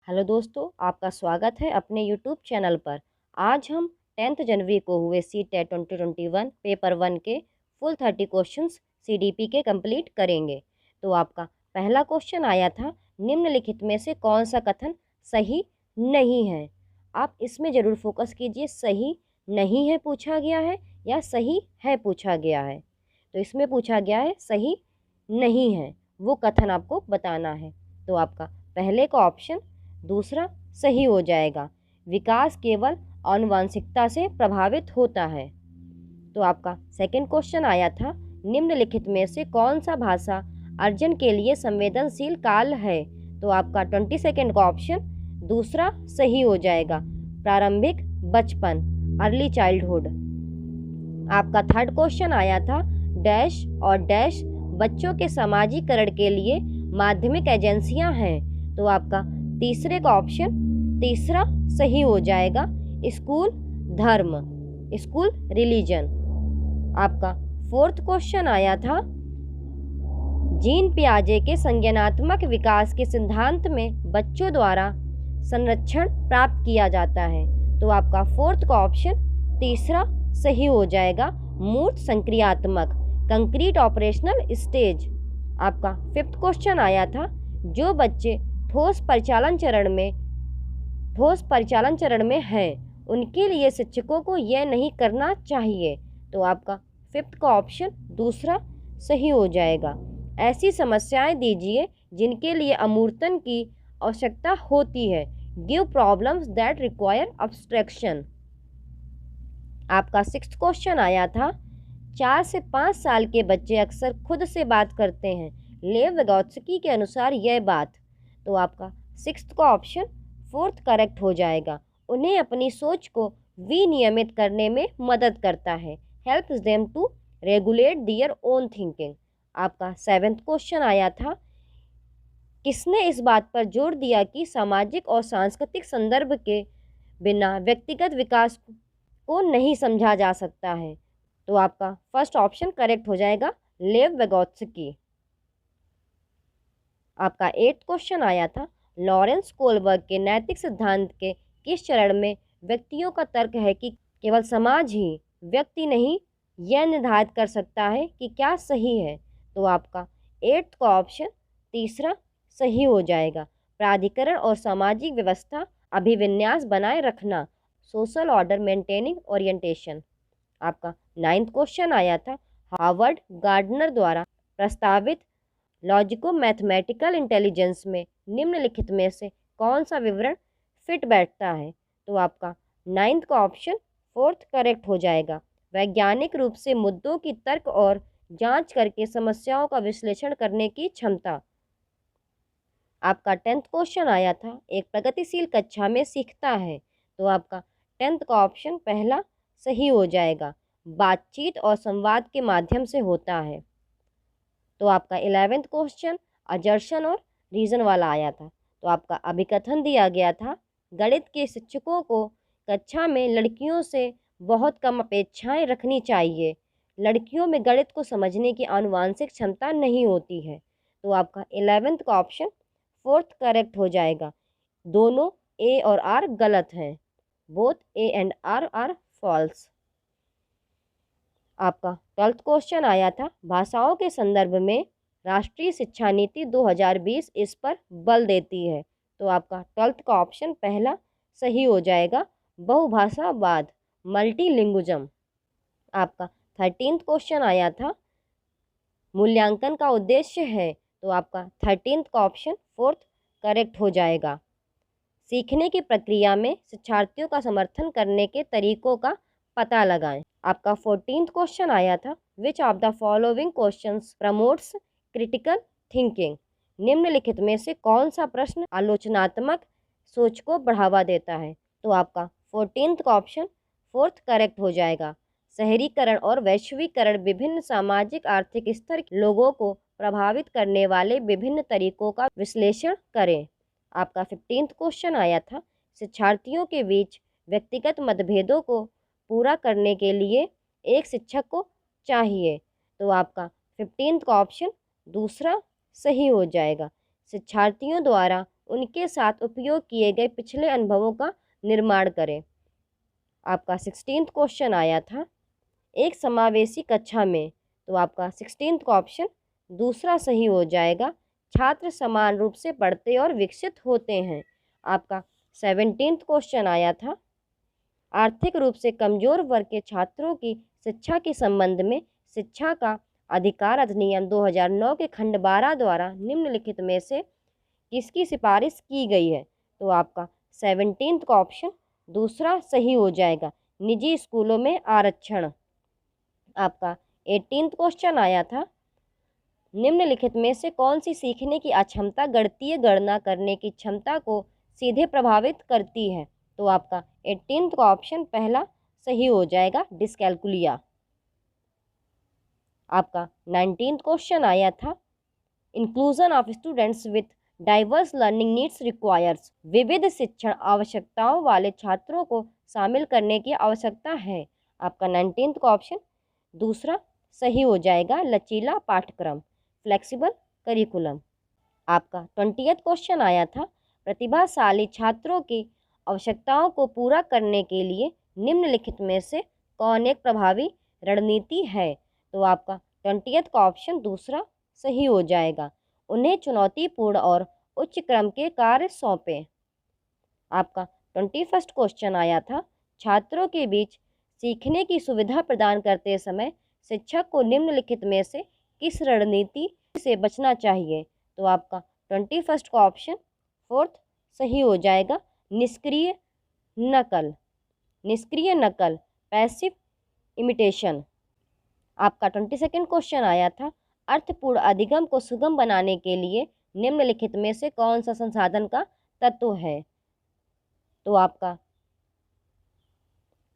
Hello दोस्तों, आपका स्वागत है अपने यूट्यूब चैनल पर। आज हम 10 जनवरी को हुए CTET 2021 पेपर 1 के फुल 30 क्वेश्चंस CDP के कंप्लीट करेंगे। तो आपका पहला क्वेश्चन आया था, निम्नलिखित में से कौन सा कथन सही नहीं है। आप इसमें ज़रूर फोकस कीजिए, सही नहीं है पूछा गया है या सही है पूछा गया है। तो इसमें पूछा गया है सही नहीं है, वो कथन आपको बताना है। तो आपका पहले का ऑप्शन दूसरा सही हो जाएगा। विकास केवल आनुवंशिकता से प्रभावित होता है। तो आपका सेकंड क्वेश्चन आया था, निम्नलिखित में से कौन सा भाषा अर्जन के लिए संवेदनशील काल है। तो आपका 22 का ऑप्शन दूसरा सही हो जाएगा, प्रारंभिक बचपन, अर्ली चाइल्डहुड। आपका थर्ड क्वेश्चन आया था, डैश और डैश बच्चों के समाजीकरण के लिए माध्यमिक एजेंसियां हैं। तो आपका तीसरे का ऑप्शन तीसरा सही हो जाएगा, स्कूल धर्म, स्कूल रिलीजन। आपका फोर्थ क्वेश्चन आया था, जीन पियाजे के संज्ञानात्मक विकास के सिद्धांत में बच्चों द्वारा संरक्षण प्राप्त किया जाता है। तो आपका फोर्थ का ऑप्शन तीसरा सही हो जाएगा, मूर्त संक्रियात्मक, कंक्रीट ऑपरेशनल स्टेज। आपका फिफ्थ क्वेश्चन आया था, जो बच्चे ठोस परिचालन चरण में हैं उनके लिए शिक्षकों को यह नहीं करना चाहिए। तो आपका फिफ्थ का ऑप्शन दूसरा सही हो जाएगा। ऐसी समस्याएं दीजिए जिनके लिए अमूर्तन की आवश्यकता होती है, give problems that require abstraction. आपका सिक्स्थ क्वेश्चन आया था, 4 से 5 साल के बच्चे अक्सर खुद से बात करते हैं, लेव विगोत्स्की के अनुसार यह बात। तो आपका सिक्स्थ का ऑप्शन फोर्थ करेक्ट हो जाएगा, उन्हें अपनी सोच को विनियमित करने में मदद करता है, helps them to regulate their own thinking. आपका सेवेंथ क्वेश्चन आया था, किसने इस बात पर जोर दिया कि सामाजिक और सांस्कृतिक संदर्भ के बिना व्यक्तिगत विकास को नहीं समझा जा सकता है। तो आपका फर्स्ट ऑप्शन करेक्ट हो जाएगा, लेव विगोत्स्की। आपका 8th क्वेश्चन आया था, लॉरेंस कोलबर्ग के नैतिक सिद्धांत के किस चरण में व्यक्तियों का तर्क है कि केवल समाज ही, व्यक्ति नहीं, यह निर्धारित कर सकता है कि क्या सही है। तो आपका 8th का ऑप्शन तीसरा सही हो जाएगा, प्राधिकरण और सामाजिक व्यवस्था अभिविन्यास बनाए रखना, सोशल ऑर्डर मेंटेनिंग ओरिएंटेशन। आपका 9th क्वेश्चन आया था, हार्वर्ड गार्डनर द्वारा प्रस्तावित लॉजिको मैथमेटिकल इंटेलिजेंस में निम्नलिखित में से कौन सा विवरण फिट बैठता है। तो आपका 9th का ऑप्शन फोर्थ करेक्ट हो जाएगा, वैज्ञानिक रूप से मुद्दों की तर्क और जांच करके समस्याओं का विश्लेषण करने की क्षमता। आपका 10th क्वेश्चन आया था, एक प्रगतिशील कक्षा में सीखता है। तो आपका 10th का ऑप्शन पहला सही हो जाएगा, बातचीत और संवाद के माध्यम से होता है। तो आपका 11th क्वेश्चन अजर्शन और रीज़न वाला आया था। तो आपका अभिकथन दिया गया था, गणित के शिक्षकों को कक्षा में लड़कियों से बहुत कम अपेक्षाएं रखनी चाहिए, लड़कियों में गणित को समझने की आनुवांशिक क्षमता नहीं होती है। तो आपका 11th का ऑप्शन फोर्थ करेक्ट हो जाएगा, दोनों ए और आर गलत हैं, both A and R are false. आपका 12th क्वेश्चन आया था, भाषाओं के संदर्भ में राष्ट्रीय शिक्षा नीति 2020 इस पर बल देती है। तो आपका 12th का ऑप्शन पहला सही हो जाएगा, बहुभाषावाद, मल्टीलिंगुइज्म। आपका 13th क्वेश्चन आया था, मूल्यांकन का उद्देश्य है। तो आपका 13th का ऑप्शन फोर्थ करेक्ट हो जाएगा, सीखने की प्रक्रिया में शिक्षार्थियों का समर्थन करने के तरीकों का पता लगाएं। आपका 14th क्वेश्चन आया था, which of the following questions promotes critical thinking. निम्नलिखित में से कौन सा प्रश्न आलोचनात्मक सोच को बढ़ावा देता है। तो आपका 14th का ऑप्शन फोर्थ करेक्ट हो जाएगा, शहरीकरण और वैश्वीकरण विभिन्न सामाजिक आर्थिक स्तर के लोगों को प्रभावित करने वाले विभिन्न तरीकों का विश्लेषण करें। आपका 15th क्वेश्चन आया था, शिक्षार्थियों के बीच व्यक्तिगत मतभेदों को पूरा करने के लिए एक शिक्षक को चाहिए। तो आपका 15th का ऑप्शन दूसरा सही हो जाएगा, शिक्षार्थियों द्वारा उनके साथ उपयोग किए गए पिछले अनुभवों का निर्माण करें। आपका 16th क्वेश्चन आया था, एक समावेशी कक्षा में, तो आपका 16th का ऑप्शन दूसरा सही हो जाएगा। छात्र समान रूप से पढ़ते और विकसित होते हैं। आपका 17th क्वेश्चन आया था, आर्थिक रूप से कमजोर वर्ग के छात्रों की शिक्षा के संबंध में शिक्षा का अधिकार अधिनियम 2009 के खंड 12 द्वारा निम्नलिखित में से किसकी सिफारिश की गई है? तो आपका 17th का ऑप्शन दूसरा सही हो जाएगा, निजी स्कूलों में आरक्षण। आपका 18th क्वेश्चन आया था, निम्नलिखित में से कौन सी सीखने की अक्षमता गणितीय गणना करने की क्षमता को सीधे प्रभावित करती है? तो आपका 18th का ऑप्शन पहला सही हो जाएगा, डिस्कैल्कुलिया। आपका 19th क्वेश्चन आया था, inclusion of students with diverse learning needs requires, विविध शिक्षण आवश्यकताओं वाले छात्रों को शामिल करने की आवश्यकता है। आपका 19th का ऑप्शन दूसरा सही हो जाएगा, लचीला पाठ्यक्रम, फ्लेक्सिबल करिकुलम। आपका 20th क्वेश्चन आया था, प्रतिभाशाली छात्रों की आवश्यकताओं को पूरा करने के लिए निम्नलिखित में से कौन एक प्रभावी रणनीति है? तो आपका 20th का ऑप्शन दूसरा सही हो जाएगा, उन्हें चुनौतीपूर्ण और उच्च क्रम के कार्य सौंपें। आपका 21st क्वेश्चन आया था, छात्रों के बीच सीखने की सुविधा प्रदान करते समय शिक्षक को निम्नलिखित में से किस रणनीति से बचना चाहिए? तो आपका 21st का ऑप्शन फोर्थ सही हो जाएगा, निष्क्रिय नकल, निष्क्रिय नकल, पैसिव इमिटेशन। आपका 22nd क्वेश्चन आया था, अर्थपूर्ण अधिगम को सुगम बनाने के लिए निम्नलिखित में से कौन सा संसाधन का तत्व है? तो आपका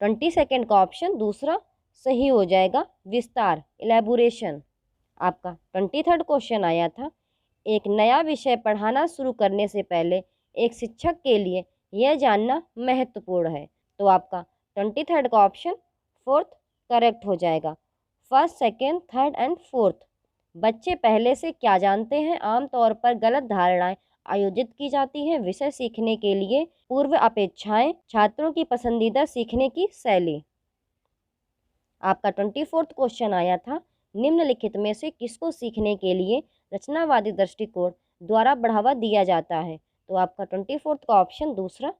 22nd का ऑप्शन दूसरा सही हो जाएगा, विस्तार, इलेबोरेशन। आपका 23rd क्वेश्चन आया था, एक नया विषय पढ़ाना शुरू करने से पहले एक शिक्षक के लिए यह जानना महत्वपूर्ण है। तो आपका 23rd का ऑप्शन फोर्थ करेक्ट हो जाएगा, first, second, third and fourth. बच्चे पहले से क्या जानते हैं? आमतौर पर गलत धारणाएं आयोजित की जाती हैं। विषय सीखने के लिए पूर्व अपेक्षाएं, छात्रों की पसंदीदा सीखने की शैली। आपका 24th क्वेश्चन आया था, निम्नलिखित में से किसको सीखने के लिए रचनावादी दृष्टिकोण द्वारा बढ़ावा दिया जाता है? तो आपका 24th का ऑप्शन दूसरा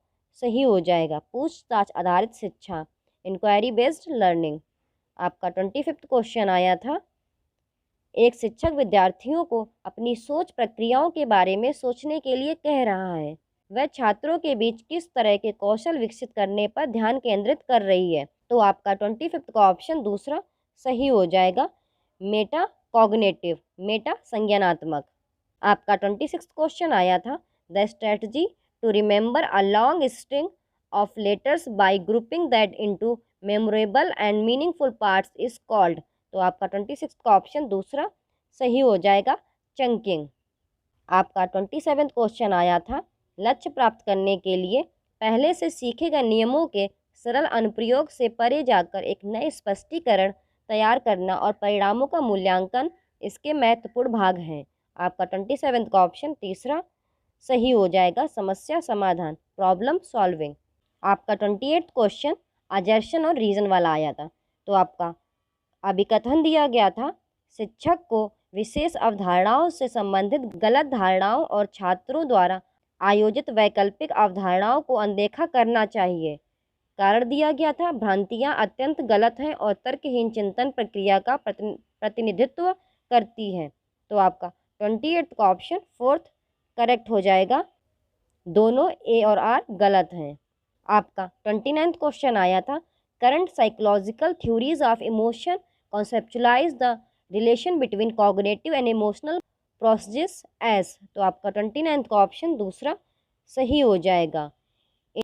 सही हो जाएगा, पूछताछ आधारित शिक्षा, इंक्वायरी बेस्ड लर्निंग। आपका 25th क्वेश्चन आया था, एक शिक्षक विद्यार्थियों को अपनी सोच प्रक्रियाओं के बारे में सोचने के लिए कह रहा है, वह छात्रों के बीच किस तरह के कौशल विकसित करने पर ध्यान केंद्रित कर रही है? तो आपका 25th का ऑप्शन दूसरा सही हो जाएगा, मेटा कॉग्निटिव, मेटा संज्ञानात्मक। आपका 26th क्वेश्चन आया था, the strategy to remember a long string of letters by grouping that into memorable and meaningful parts is called. तो आपका 26th का ऑप्शन दूसरा सही हो जाएगा, चंकिंग। आपका 27th क्वेश्चन आया था, लक्ष्य प्राप्त करने के लिए पहले से सीखे गए नियमों के सरल अनुप्रयोग से परे जाकर एक नए स्पष्टीकरण तैयार करना और परिणामों का मूल्यांकन इसके महत्वपूर्ण भाग हैं। आपका 27th का ऑप्शन तीसरा सही हो जाएगा, समस्या समाधान, प्रॉब्लम सॉल्विंग। आपका 28th क्वेश्चन अजर्शन और रीजन वाला आया था। तो आपका अभिकथन दिया गया था, शिक्षक को विशेष अवधारणाओं से संबंधित गलत धारणाओं और छात्रों द्वारा आयोजित वैकल्पिक अवधारणाओं को अनदेखा करना चाहिए। कारण दिया गया था, भ्रांतियां अत्यंत गलत हैं और तर्कहीन चिंतन प्रक्रिया का प्रतिनिधित्व करती हैं। तो आपका 28th का ऑप्शन फोर्थ करेक्ट हो जाएगा, दोनों ए और आर गलत हैं। आपका 29th क्वेश्चन आया था, current psychological theories of emotion conceptualize the relation between cognitive and emotional processes as. तो आपका 29th का ऑप्शन दूसरा सही हो जाएगा।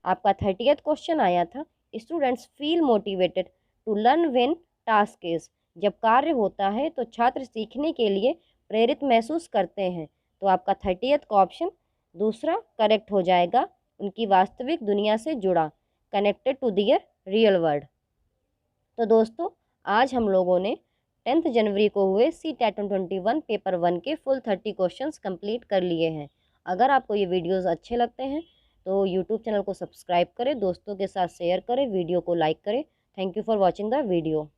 आपका 30th क्वेश्चन आया था, students feel motivated to learn when task is. जब कार्य होता है तो छात्र सीखने के लिए प्रेरित महसूस करते हैं। तो आपका 30th का ऑप्शन दूसरा करेक्ट हो जाएगा, उनकी वास्तविक दुनिया से जुड़ा, connected to their real world. तो दोस्तों, आज हम लोगों ने 10 जनवरी को हुए CTET 2021 पेपर 1 के फुल 30 क्वेश्चंस कंप्लीट कर लिए हैं। अगर आपको ये वीडियोस अच्छे लगते हैं तो यूट्यूब चैनल को सब्सक्राइब करें, दोस्तों के साथ शेयर करें, वीडियो को लाइक करें। Thank you for watching the video.